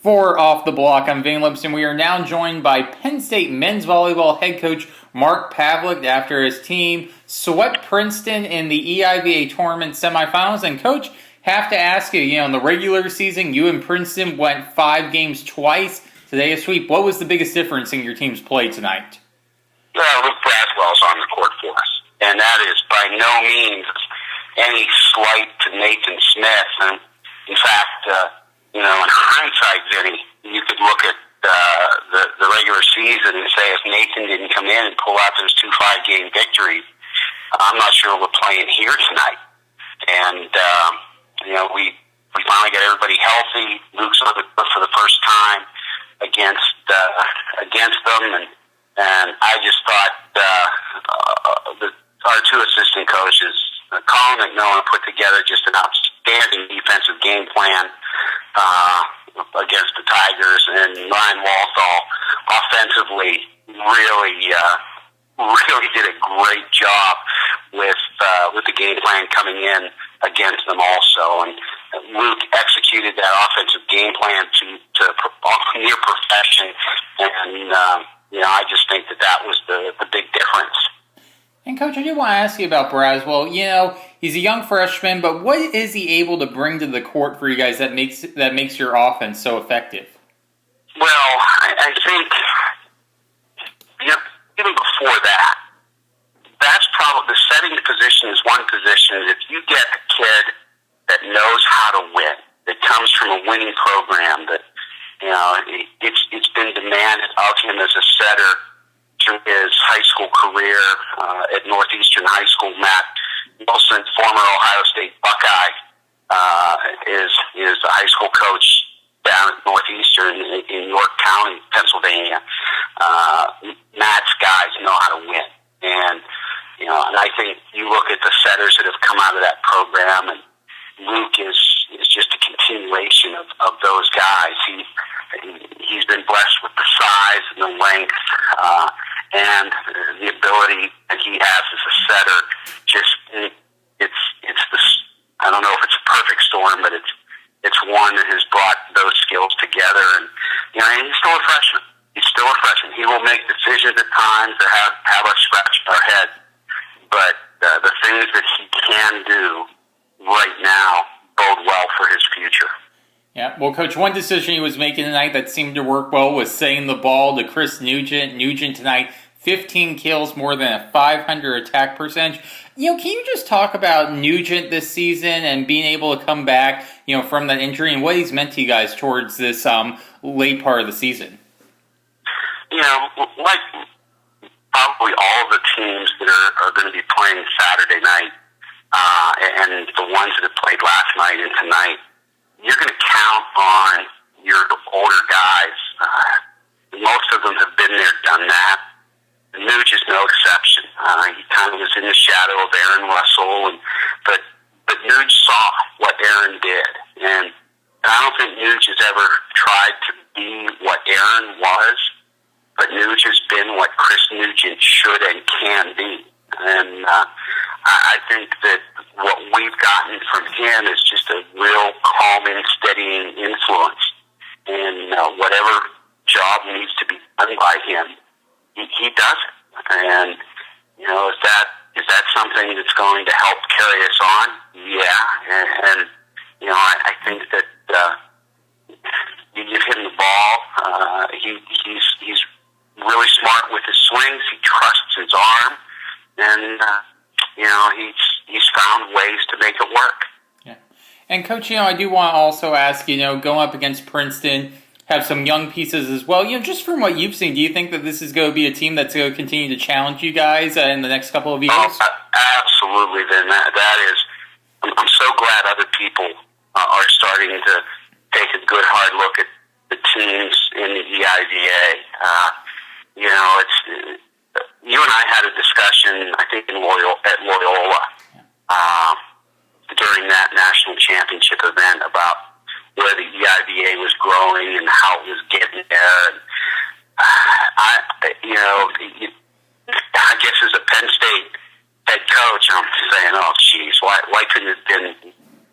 For Off the Block, I'm Van Lipson. We are now joined by Penn State men's volleyball head coach Mark Pavlik after his team swept Princeton in the EIVA tournament semifinals. And Coach, have to ask you, in the regular season, you and Princeton went 5 games twice. Today a sweep. What was the biggest difference in your team's play tonight? Luke Breslow on the court for us, and that is by no means any slight to Nathan Smith. And in fact, in hindsight, Vinny, you could look at the regular season and say if Nathan didn't come in and pull out those 2 5-game victories, I'm not sure we're playing here tonight. And we finally got everybody healthy. Luke's on the court for the first time against them, and I just thought our 2 assistant coaches, Colin McMillan, put together just an outstanding defensive game plan against the Tigers, and Ryan Walthall offensively really did a great job with the game plan coming in against them also. And Luke executed that offensive game plan to near perfection, and I just think that was the big difference. And Coach, I do want to ask you about Breslow. He's a young freshman, but what is he able to bring to the court for you guys that makes your offense so effective? Well, I think even before that, that's probably the setting position is one position. If you get a kid that knows how to win, that comes from a winning program, that it's been demanded of him as a setter through his high school career at Northeastern High School. Matt Wilson, former Ohio State Buckeye, is a high school coach down at Northeastern in York County, Pennsylvania. Matt's guys know how to win, and I think you look at the setters that have come out of that program, and Luke is just a continuation of those guys. He's been blessed with the size and the length and the ability that he has as a setter. It's this. I don't know if it's a perfect storm, but it's one that has brought those skills together. And he's still a freshman. He will make decisions at times that have us scratching our head. But the things that he can do right now bode well for his future. Yeah, well, Coach, one decision he was making tonight that seemed to work well was setting the ball to Chris Nugent. Nugent tonight, 15 kills, more than a 500 attack percentage. Can you just talk about Nugent this season and being able to come back, from that injury and what he's meant to you guys towards this late part of the season? Like probably all of the teams that are going to be playing Saturday night, and the ones that have played last night and tonight, you're going to count on your older guys. Most of them have been there, done that. Nuge is no exception. He kind of was in the shadow of Aaron Russell, but Nuge saw what Aaron did, and I don't think Nuge has ever tried to be what Aaron was, but Nuge has been what Chris Nugent should and can be. And I think that what we've gotten from him is just a real calming, steadying influence. And whatever job needs to be done by him, he does it. And, is that something that's going to help carry us on? Yeah. And I think that you give him the ball. He's really smart with his swings. He trusts his arm. And, he's found ways to make it work. Yeah. And, Coach, I do want to also ask, going up against Princeton, have some young pieces as well. just from what you've seen, do you think that this is going to be a team that's going to continue to challenge you guys in the next couple of years? Oh, absolutely, Vin. That is, I'm so glad other people are starting to take a good hard look at the teams in the EIVA. It's you and I had a discussion, I think, at Loyola during that national championship event about where the EIVA was growing and how it was getting there. And I guess as a Penn State head coach, I'm saying, oh, geez, why couldn't it have been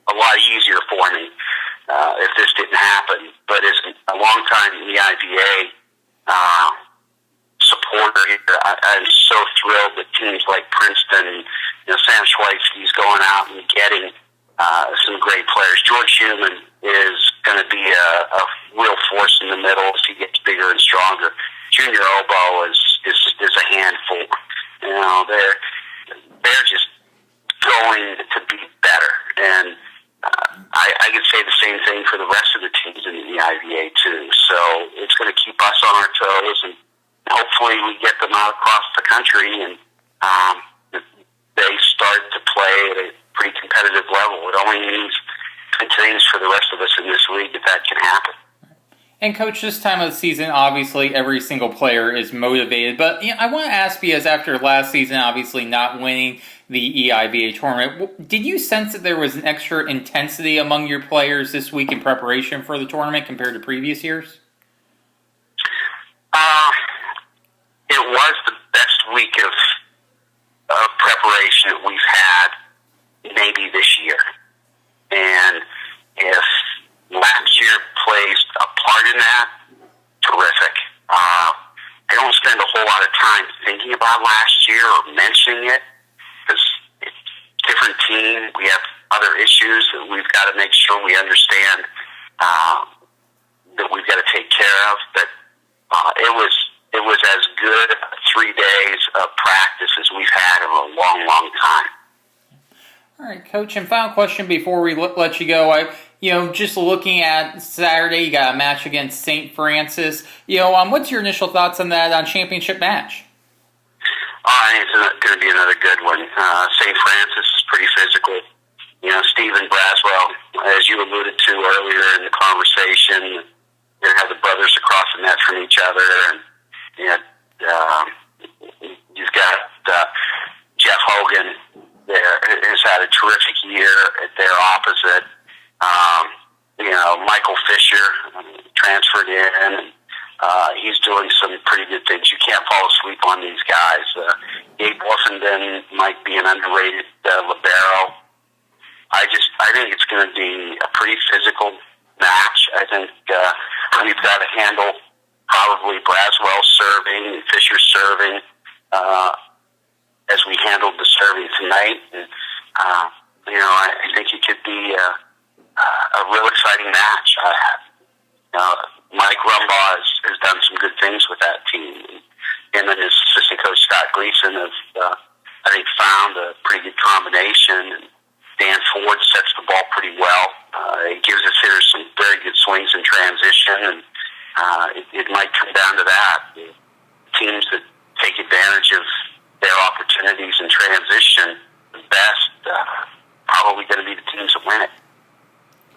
a lot easier for me if this didn't happen? But as a a real force in the middle as he gets bigger and stronger. Junior Oboe is a handful. You know, they're just going to be better, and I could say the same thing for the rest of the teams in the IVA too. So it's going to keep us on our toes, and hopefully we get them out across the country, and they start to play at a pretty competitive level. It only means good things for the rest of us in this league if that can happen. And Coach, this time of the season, obviously every single player is motivated. But I want to ask you, as after last season, obviously not winning the EIVA tournament, did you sense that there was an extra intensity among your players this week in preparation for the tournament compared to previous years? It was the best week of preparation that we've had maybe this year. And if last year plays a part in that, terrific. I don't spend a whole lot of time thinking about last year or mentioning it because it's a different team. We have other issues that we've got to make sure we understand that we've got to take care of. But it was as good 3 days of practice as we've had in a long, long time. All right, Coach, and final question before we let you go. Just looking at Saturday, you got a match against St. Francis. What's your initial thoughts on that championship match? I think it's going to be another good one. St. Francis is pretty physical. Stephen Breslow, as you alluded to earlier in the conversation, you're going to have the brothers across the net from each other, and you've got Jeff Hogan there has had a terrific year at their opposite. Michael Fisher transferred in, and he's doing some pretty good things. You can't fall asleep on these guys. Gabe Wolfenden might be an underrated libero. I think it's going to be a pretty physical match. I think we've got to handle probably Braswell serving and Fisher serving as we handled the serving tonight. And, I think it could be a real exciting match. Mike Rumbaugh has done some good things with that team. Him and his assistant coach, Scott Gleason, have, I think, found a pretty good combination. And Dan Ford sets the ball pretty well. It gives us hitters some very good swings in transition, and it might come down to